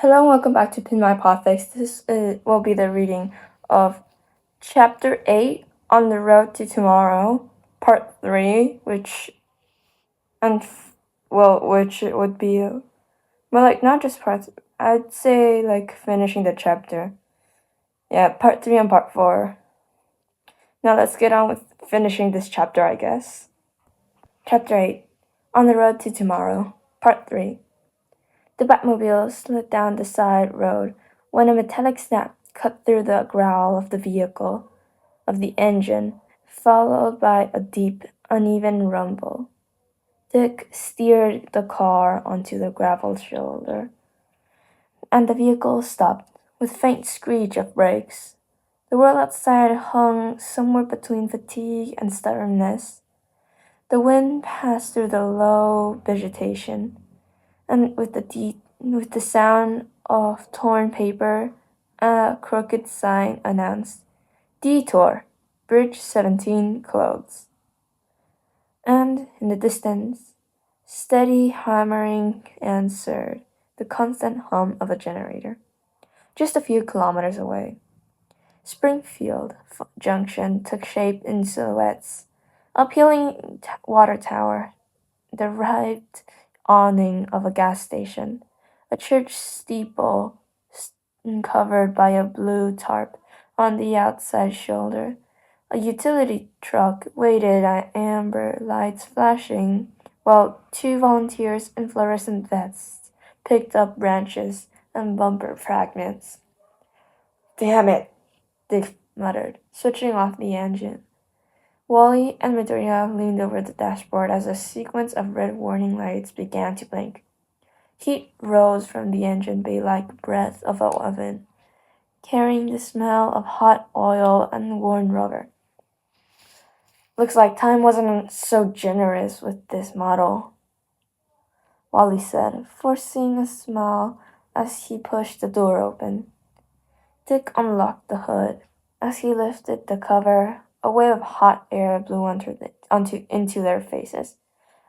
Hello and welcome back to Pin My Podfic. This will be the reading of Chapter 8, On the Road to Tomorrow, Part 3, which it would be, not just parts, I'd say, finishing the chapter. Yeah, Part 3 and Part 4. Now let's get on with finishing this chapter, I guess. Chapter 8, On the Road to Tomorrow, Part 3. The Batmobile slid down the side road when a metallic snap cut through the growl of the engine, followed by a deep, uneven rumble. Dick steered the car onto the gravel shoulder, and the vehicle stopped with faint screech of brakes. The world outside hung somewhere between fatigue and stubbornness. The wind passed through the low vegetation, and with the sound of torn paper, a crooked sign announced, "Detour, Bridge 17 closed." And in the distance, steady hammering answered the constant hum of a generator. Just a few kilometers away, Springfield Junction took shape in silhouettes. A peeling water tower, the wreathed awning of a gas station, a church steeple covered by a blue tarp on the outside shoulder, a utility truck waited at amber lights flashing, while two volunteers in fluorescent vests picked up branches and bumper fragments. "Damn it," Dick muttered, switching off the engine. Wally and Midoriya leaned over the dashboard as a sequence of red warning lights began to blink. Heat rose from the engine bay like breath of an oven, carrying the smell of hot oil and worn rubber. "Looks like time wasn't so generous with this model," Wally said, forcing a smile as he pushed the door open. Dick unlocked the hood. As he lifted the cover, a wave of hot air blew into their faces,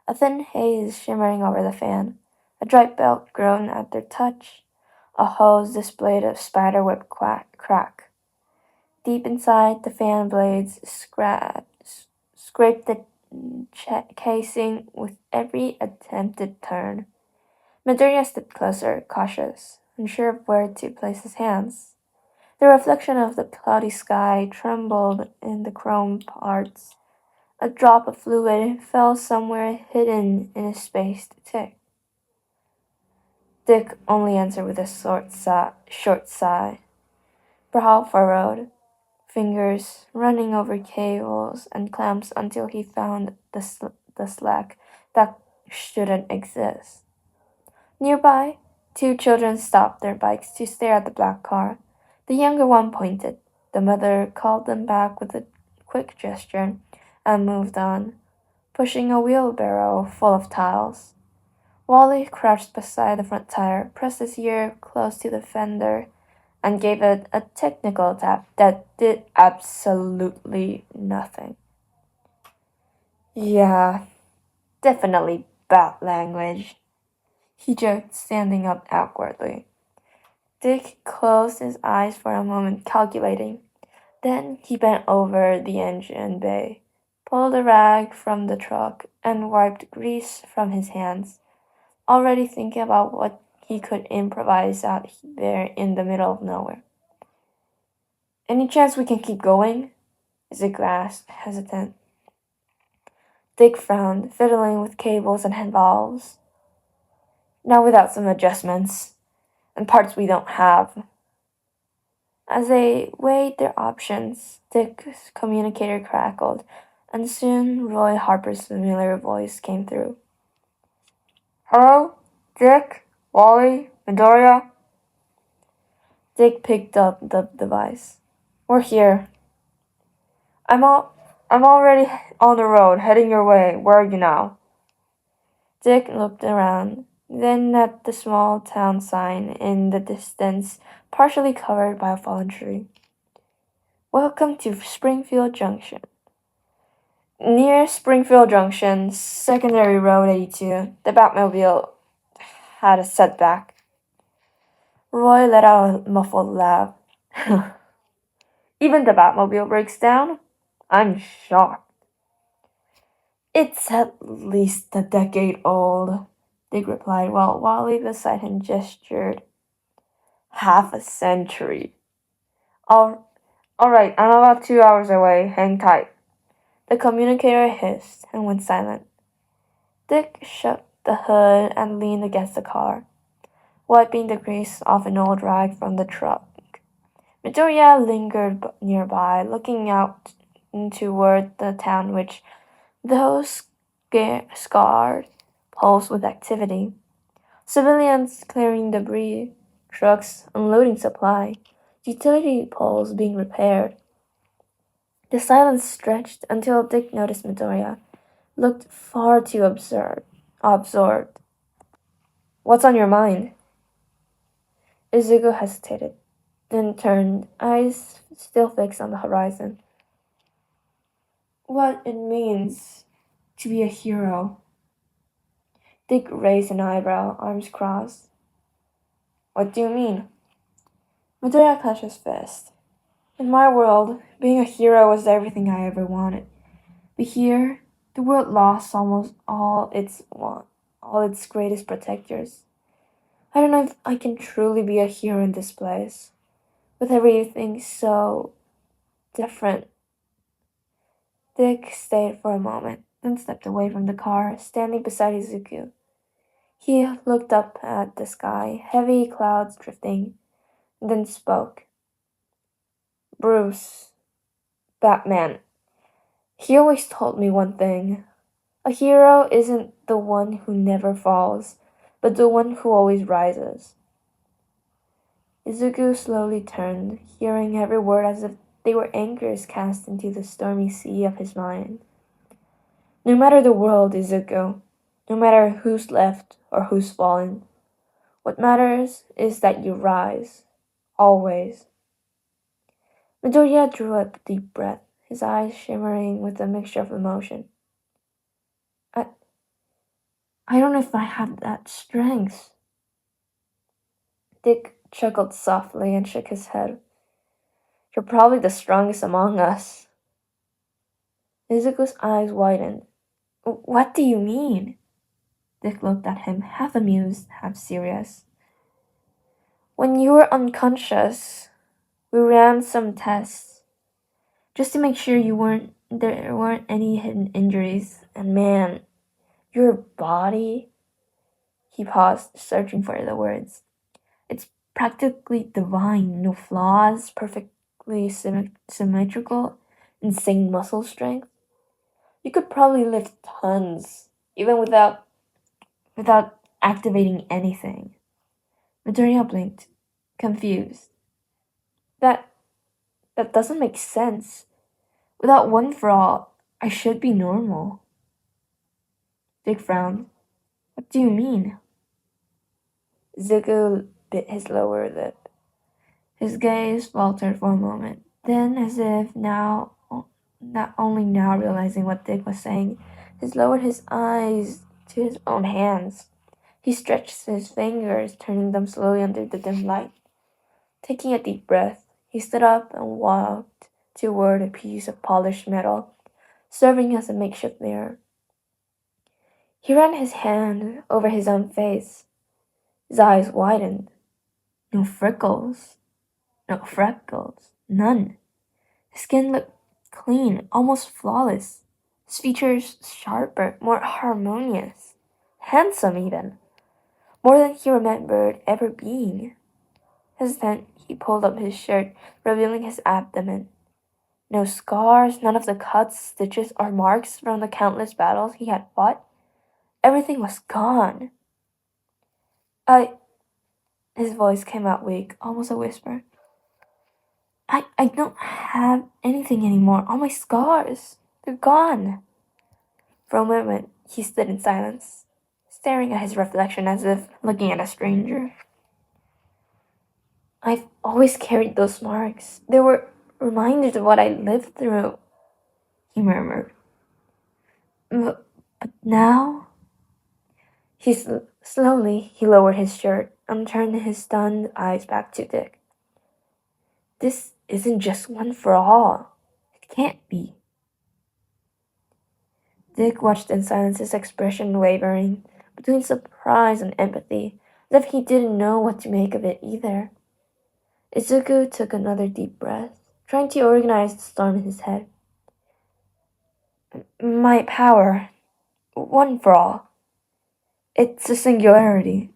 a thin haze shimmering over the fan. A dry belt groaned at their touch. A hose displayed a spiderweb crack. Deep inside, the fan blades scraped the casing with every attempted turn. Midoriya stepped closer, cautious, unsure of where to place his hands. The reflection of the cloudy sky trembled in the chrome parts. A drop of fluid fell somewhere hidden in a spaced tick. Dick only answered with a short sigh, brow furrowed, fingers running over cables and clamps until he found the slack that shouldn't exist. Nearby, two children stopped their bikes to stare at the black car. The younger one pointed. The mother called them back with a quick gesture and moved on, pushing a wheelbarrow full of tiles. Wally crouched beside the front tire, pressed his ear close to the fender, and gave it a technical tap that did absolutely nothing. "Yeah, definitely bad language," he joked, standing up awkwardly. Dick closed his eyes for a moment, calculating. Then he bent over the engine bay, pulled a rag from the truck, and wiped grease from his hands, already thinking about what he could improvise out there in the middle of nowhere. "Any chance we can keep going?" Dick asked, hesitant. Dick frowned, fiddling with cables and hand valves. "Not without some adjustments, and parts we don't have." As they weighed their options, Dick's communicator crackled, and soon Roy Harper's familiar voice came through. "Hello? Dick? Wally? Midoriya?" Dick picked up the device. "We're here." I'm already on the road, heading your way. Where are you now?" Dick looked around, then at the small town sign in the distance, partially covered by a fallen tree. "Welcome to Springfield Junction." Near Springfield Junction, Secondary Road 82, the Batmobile had a setback. Roy let out a muffled laugh. Even the Batmobile breaks down? I'm shocked. It's at least a decade old, Dick replied while Wally beside him gestured. Half a century. All right, I'm about 2 hours away. Hang tight. The communicator hissed and went silent. Dick shut the hood and leaned against the car, wiping the grease off an old rag from the truck. Midoriya lingered nearby, looking out toward the town which, though scarred, pulsed with activity. Civilians clearing debris, trucks unloading supply, utility poles being repaired. The silence stretched until Dick noticed Midoriya looked far too absorbed. What's on your mind? Izuku hesitated, then turned, eyes still fixed on the horizon. What it means to be a hero. Dick raised an eyebrow, arms crossed. What do you mean? Midoriya clenched his fist. In my world, being a hero was everything I ever wanted. But here, the world lost almost all its greatest protectors. I don't know if I can truly be a hero in this place, with everything so different. Dick stayed for a moment, then stepped away from the car, standing beside Izuku. He looked up at the sky, heavy clouds drifting, then spoke. Bruce, Batman, he always told me one thing. A hero isn't the one who never falls, but the one who always rises. Izuku slowly turned, hearing every word as if they were anchors cast into the stormy sea of his mind. No matter the world, Izuku, no matter who's left or who's fallen, what matters is that you rise, always. Midoriya drew a deep breath, his eyes shimmering with a mixture of emotion. I don't know if I have that strength. Dick chuckled softly and shook his head. You're probably the strongest among us. Izuku's eyes widened. What do you mean? Dick looked at him, half amused, half serious. When you were unconscious, we ran some tests, just to make sure there weren't any hidden injuries. And man, your body... He paused, searching for the words. It's practically divine, no flaws, perfectly symmetrical, insane muscle strength. You could probably lift tons, even without activating anything. Midoriya blinked, confused. That doesn't make sense. Without one for all, I should be normal. Dick frowned. What do you mean? Zuko bit his lower lip. His gaze faltered for a moment. Then, as if not only now realizing what Dick was saying, he lowered his eyes to his own hands. He stretched his fingers, turning them slowly under the dim light. Taking a deep breath, he stood up and walked toward a piece of polished metal, serving as a makeshift mirror. He ran his hand over his own face. His eyes widened. No freckles, none. His skin looked clean, almost flawless. His features sharper, more harmonious, handsome even, more than he remembered ever being. Hesitant, he pulled up his shirt, revealing his abdomen. No scars, none of the cuts, stitches, or marks from the countless battles he had fought. Everything was gone. His voice came out weak, almost a whisper. I don't have anything anymore. All my scars, they're gone. For a moment, he stood in silence, staring at his reflection as if looking at a stranger. I've always carried those marks. They were reminders of what I lived through, he murmured. But now... Slowly, he lowered his shirt, and turned his stunned eyes back to Dick. This isn't just one for all. It can't be. Dick watched in silence, his expression wavering between surprise and empathy, as if he didn't know what to make of it either. Izuku took another deep breath, trying to organize the storm in his head. My power, one for all. It's a singularity,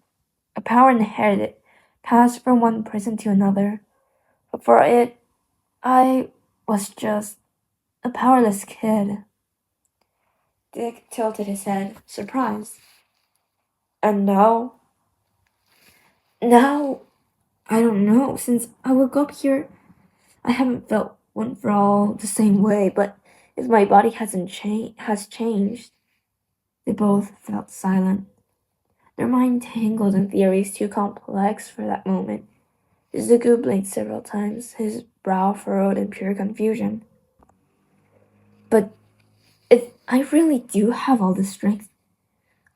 a power inherited, passed from one person to another. But for it, I was just a powerless kid. Dick tilted his head, surprised. And now? Now, I don't know. Since I woke up here, I haven't felt one for all the same way, but if my body has changed. They both felt silent, their mind tangled in theories too complex for that moment. Izuku blinked several times, his brow furrowed in pure confusion. But if I really do have all this strength,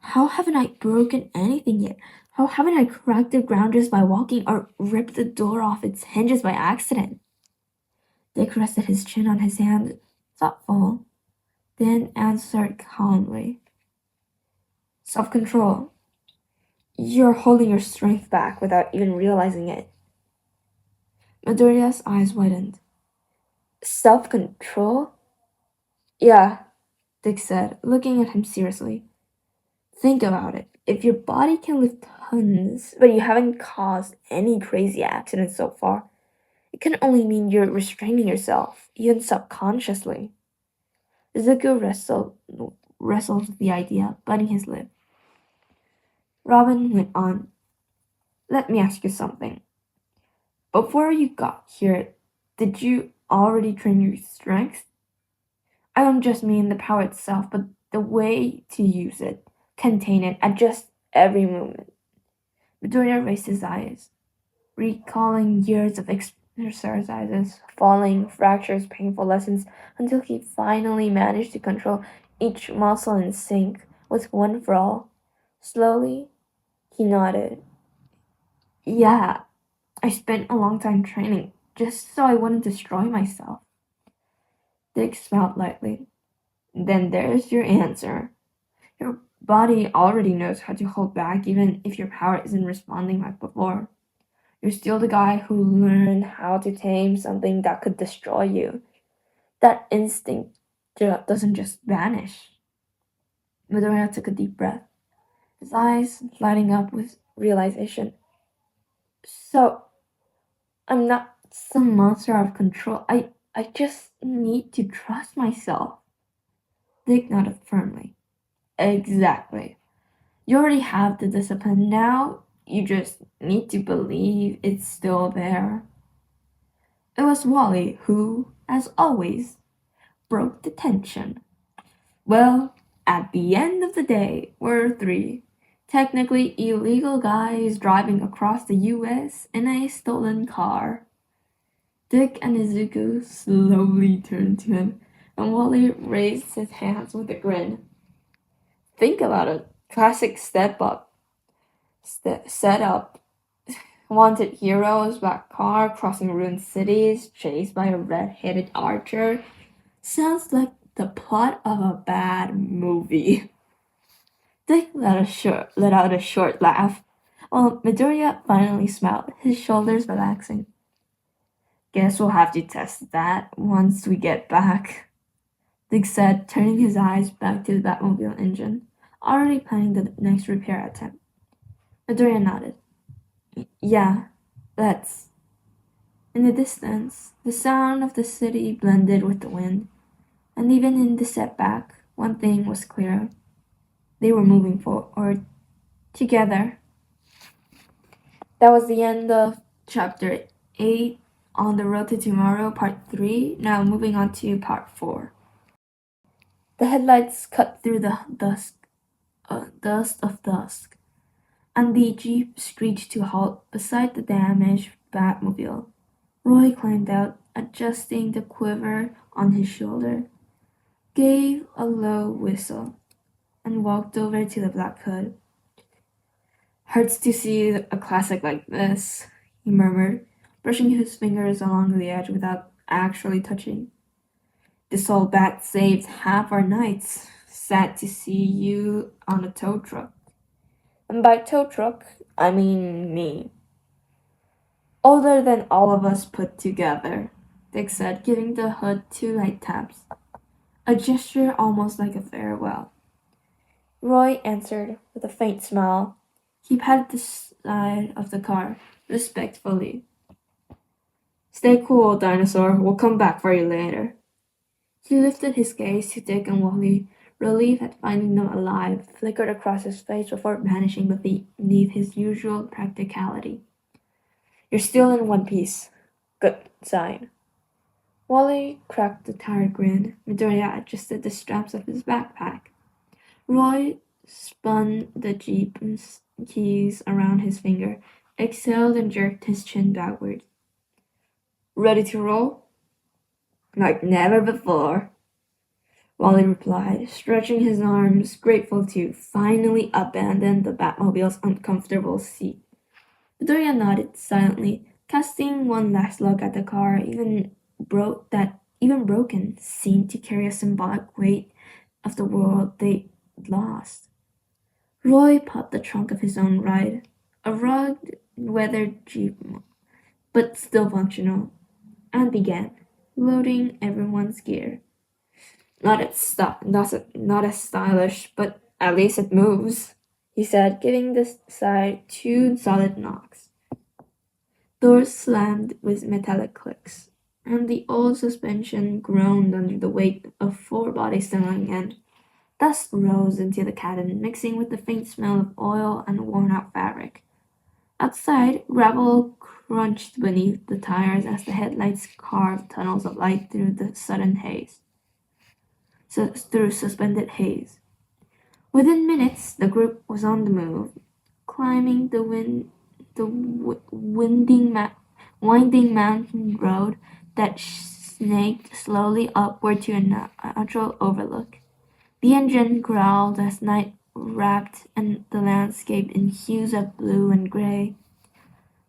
how haven't I broken anything yet? How haven't I cracked the ground just by walking or ripped the door off its hinges by accident? Dick rested his chin on his hand, thoughtful, then answered calmly. Self-control. You're holding your strength back without even realizing it. Midoriya's eyes widened. Self-control? Yeah, Dick said, looking at him seriously. Think about it. If your body can lift tons, but you haven't caused any crazy accidents so far, it can only mean you're restraining yourself, even subconsciously. Izuku wrestled with the idea, biting his lip. Robin went on. Let me ask you something. Before you got here, did you already train your strength? I don't just mean the power itself, but the way to use it, contain it, adjust every movement. Midoriya raised his eyes, recalling years of exercises, falling, fractures, painful lessons, until he finally managed to control each muscle in sync with one for all. Slowly, he nodded. Yeah, I spent a long time training, just so I wouldn't destroy myself. Dick smiled lightly. Then there's your answer. Your body already knows how to hold back even if your power isn't responding like before. You're still the guy who learned how to tame something that could destroy you. That instinct doesn't just vanish. Midoriya took a deep breath, his eyes lighting up with realization. So, I'm not some monster out of control. I just need to trust myself. Dick nodded firmly. Exactly. You already have the discipline now, you just need to believe it's still there. It was Wally who, as always, broke the tension. Well, at the end of the day, we're three technically illegal guys driving across the US in a stolen car. Dick and Izuku slowly turned to him, and Wally raised his hands with a grin. Think about it. Classic setup. Wanted heroes, black car, crossing ruined cities, chased by a red-headed archer. Sounds like the plot of a bad movie. Dick let out a short laugh, while Midoriya finally smiled, his shoulders relaxing. Guess we'll have to test that once we get back, Dick said, turning his eyes back to the Batmobile engine, already planning the next repair attempt. Midoriya nodded. Yeah, let's. In the distance, the sound of the city blended with the wind, and even in the setback, one thing was clear. They were moving forward together. That was the end of chapter 8 on the Road to Tomorrow, part 3. Now moving on to part 4. The headlights cut through the dust of dusk, and the Jeep screeched to a halt beside the damaged Batmobile. Roy climbed out, adjusting the quiver on his shoulder, gave a low whistle, and walked over to the black hood. Hurts to see a classic like this, he murmured, brushing his fingers along the edge without actually touching. This old bat saved half our nights. Sad to see you on a tow truck. And by tow truck, I mean me. Older than all of us put together, Dick said, giving the hood 2 light taps. A gesture almost like a farewell. Roy answered with a faint smile. He patted the side of the car respectfully. Stay cool, dinosaur. We'll come back for you later. He lifted his gaze to Dick and Wally. Relief at finding them alive flickered across his face before vanishing beneath his usual practicality. You're still in one piece. Good sign. Wally cracked a tired grin. Midoriya adjusted the straps of his backpack. Roy spun the Jeep's keys around his finger, exhaled and jerked his chin backward. Ready to roll? Like never before, Wally replied, stretching his arms, grateful to finally abandon the Batmobile's uncomfortable seat. Midoriya nodded silently, casting one last look at the car, even broken, seemed to carry a symbolic weight of the world they lost. Roy popped the trunk of his own ride, a rugged, weathered Jeep, but still functional, and began loading everyone's gear. Not as stylish, but at least it moves, he said, giving the side 2 solid knocks. Doors slammed with metallic clicks, and the old suspension groaned under the weight of 4 bodies settling in. Dust rose into the cabin, mixing with the faint smell of oil and worn-out fabric. Outside, gravel crunched beneath the tires as the headlights carved tunnels of light through the suspended haze. Within minutes, the group was on the move, climbing the winding mountain road that snaked slowly upward to a natural overlook. The engine growled as night wrapped the landscape in hues of blue and gray.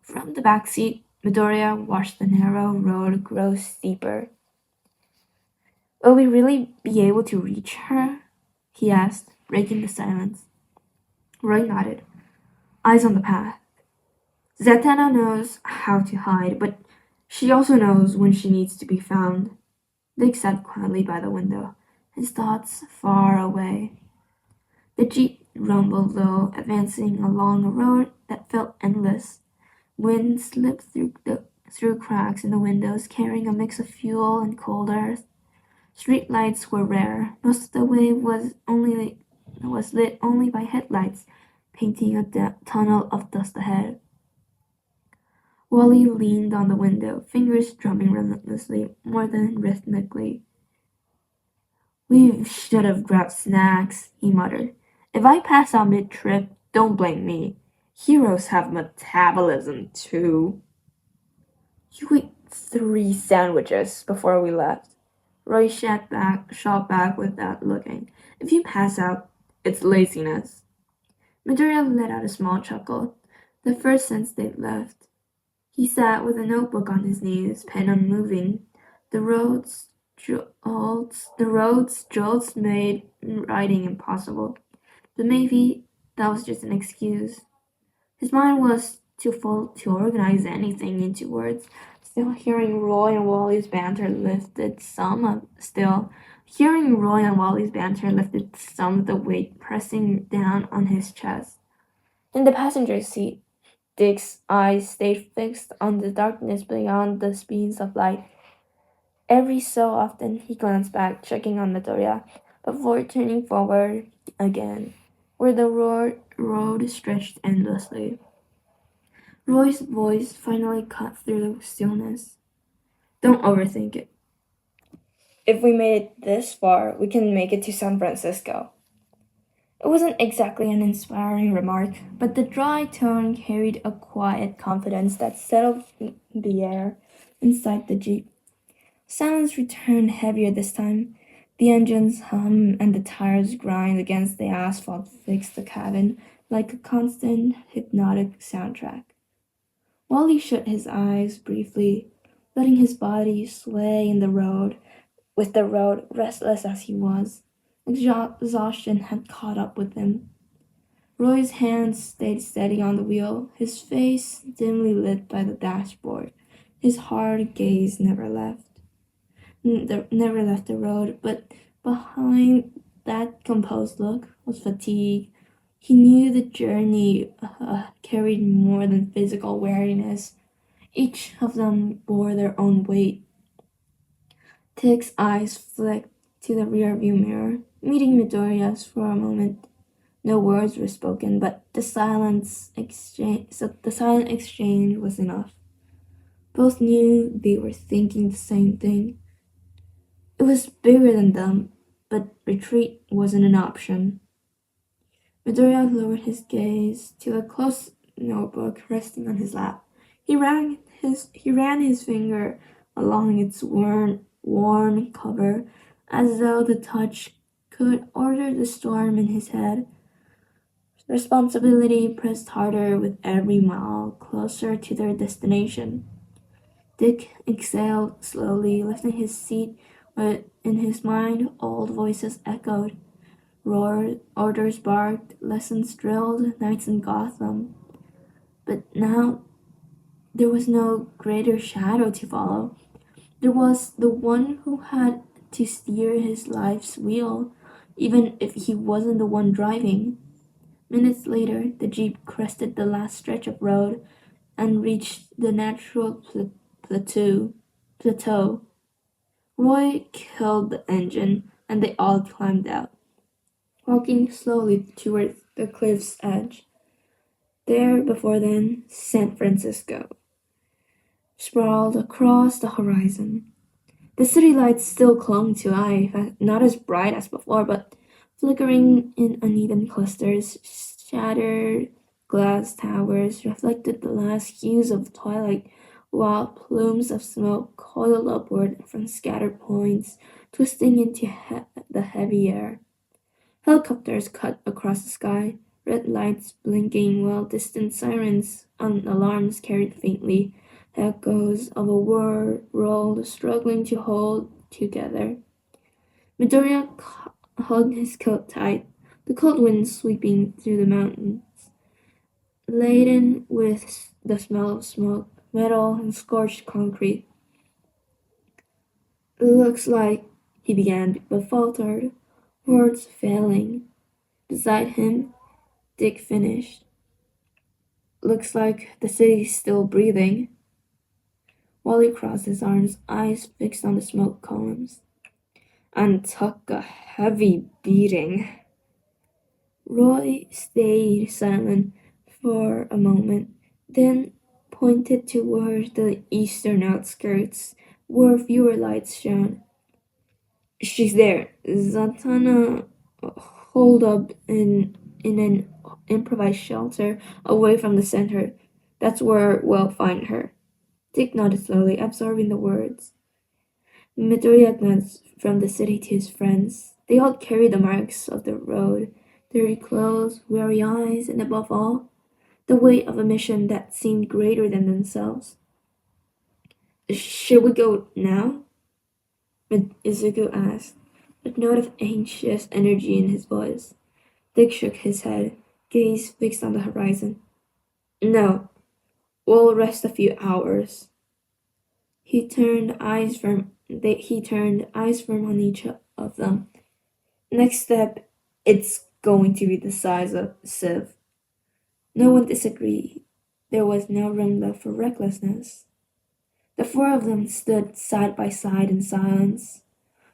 From the back seat, Midoriya watched the narrow road grow steeper. Will we really be able to reach her? He asked, breaking the silence. Roy nodded, eyes on the path. Zatanna knows how to hide, but she also knows when she needs to be found. Dick sat quietly by the window, his thoughts far away. The jeep rumbled low, advancing along a road that felt endless. Wind slipped through cracks in the windows, carrying a mix of fuel and cold earth. Street lights were rare. Most of the way was lit only by headlights, painting a tunnel of dust ahead. Wally leaned on the window, fingers drumming relentlessly, more than rhythmically. We should have grabbed snacks, he muttered. If I pass out mid-trip, don't blame me. Heroes have metabolism too. You ate 3 sandwiches before we left. Roy shot back without looking. If you pass out, it's laziness. Midoriya let out a small chuckle, the first since they'd left. He sat with a notebook on his knees, pen unmoving. The road's jolts made writing impossible, but maybe that was just an excuse. His mind was too full to organize anything into words. Still, hearing Roy and Wally's banter lifted some of the weight pressing down on his chest. In the passenger seat, Dick's eyes stayed fixed on the darkness beyond the speeds of light. Every so often he glanced back, checking on Midoriya, before turning forward again, where the road stretched endlessly. Roy's voice finally cut through the stillness. Don't overthink it. If we made it this far, we can make it to San Francisco. It wasn't exactly an inspiring remark, but the dry tone carried a quiet confidence that settled the air inside the Jeep. Silence returned heavier this time. The engine's hum and the tires grind against the asphalt fixed the cabin like a constant hypnotic soundtrack. Wally shut his eyes briefly, letting his body sway in the road, with the road restless as he was. Exhaustion had caught up with him. Roy's hands stayed steady on the wheel, his face dimly lit by the dashboard. His hard gaze never left the road, but behind that composed look was fatigue. He knew the journey carried more than physical weariness. Each of them bore their own weight. Tig's eyes flicked to the rearview mirror, meeting Midoriya's for a moment. No words were spoken, but the silent exchange was enough. Both knew they were thinking the same thing. It was bigger than them, but retreat wasn't an option. Midoriya lowered his gaze to a closed notebook resting on his lap. He ran his finger along its worn cover, as though the touch could order the storm in his head. Responsibility pressed harder with every mile closer to their destination. Dick exhaled slowly, lifting his seat, but in his mind old voices echoed. Orders barked, lessons drilled, nights in Gotham. But now there was no greater shadow to follow. There was the one who had to steer his life's wheel, even if he wasn't the one driving. Minutes later, the jeep crested the last stretch of road and reached the natural plateau. Roy killed the engine, and they all climbed out, walking slowly toward the cliff's edge. There, before them, San Francisco sprawled across the horizon. The city lights still clung to life, not as bright as before, but flickering in uneven clusters. Shattered glass towers reflected the last hues of twilight, while plumes of smoke coiled upward from scattered points, twisting into the heavy air. Helicopters cut across the sky, red lights blinking while distant sirens and alarms carried faintly echoes of a world struggling to hold together. Midoriya hugged his coat tight, the cold wind sweeping through the mountains, laden with the smell of smoke, metal, and scorched concrete. "It looks like," he began, but faltered, words failing. Beside him, Dick finished. "Looks like the city's still breathing." Wally crossed his arms, eyes fixed on the smoke columns. "And took a heavy beating." Roy stayed silent for a moment, then pointed toward the eastern outskirts, where fewer lights shone. "She's there. Zatanna holed up in an improvised shelter away from the center. That's where we'll find her." Dick nodded slowly, absorbing the words. Midoriya glanced from the city to his friends. They all carried the marks of the road, dirty clothes, weary eyes, and above all, the weight of a mission that seemed greater than themselves. "Should we go now?" Izuku asked, a note of anxious energy in his voice. Dick shook his head, gaze fixed on the horizon. "No, we'll rest a few hours." He turned eyes firm on each of them. "Next step, it's going to be the size of Civ." No one disagreed. There was no room left for recklessness. The four of them stood side by side in silence.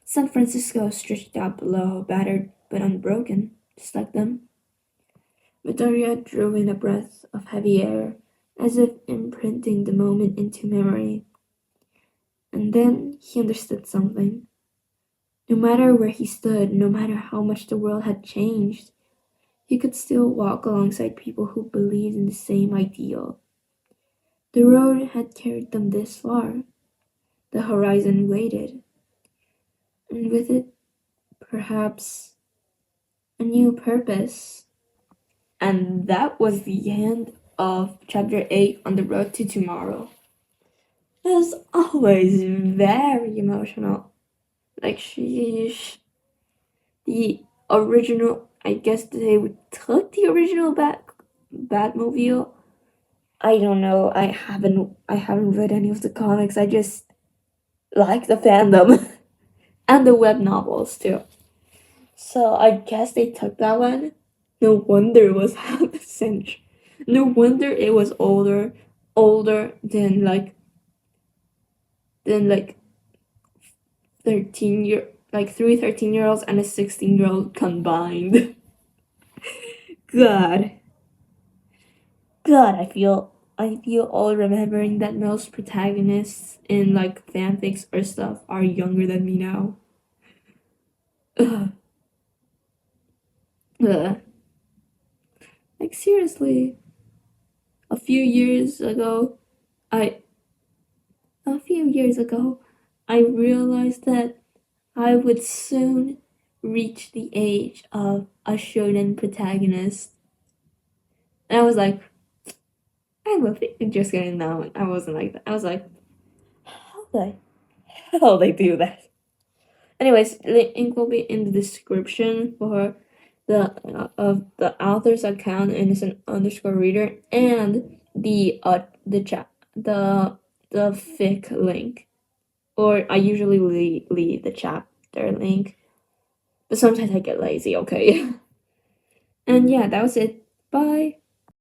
San Francisco stretched out below, battered but unbroken, just like them. Midoriya drew in a breath of heavy air, as if imprinting the moment into memory. And then he understood something. No matter where he stood, no matter how much the world had changed, he could still walk alongside people who believed in the same ideal. The road had carried them this far. The horizon waited. And with it, perhaps, a new purpose. And that was the end of chapter 8 on the road to tomorrow. As always, very emotional. Like, sheesh. The original, I guess they took the original Batmobile. I don't know. I haven't read any of the comics. I just like the fandom and the web novels too. So I guess they took that one. No wonder it was half a century. No wonder it was older than like 13-year-olds and a 16-year-old combined. God, I feel old remembering that most protagonists in like fanfics or stuff are younger than me now. Ugh. Ugh. Like, seriously, a few years ago, I realized that I would soon reach the age of a shonen protagonist. And I was like, I love it. Just kidding, no, I wasn't like that. I was like, how they do that? Anyways, link will be in the description for the author's account, innocent_reader, and the fic link. Or I usually leave the chapter link, but sometimes I get lazy. Okay. And yeah, that was it. Bye.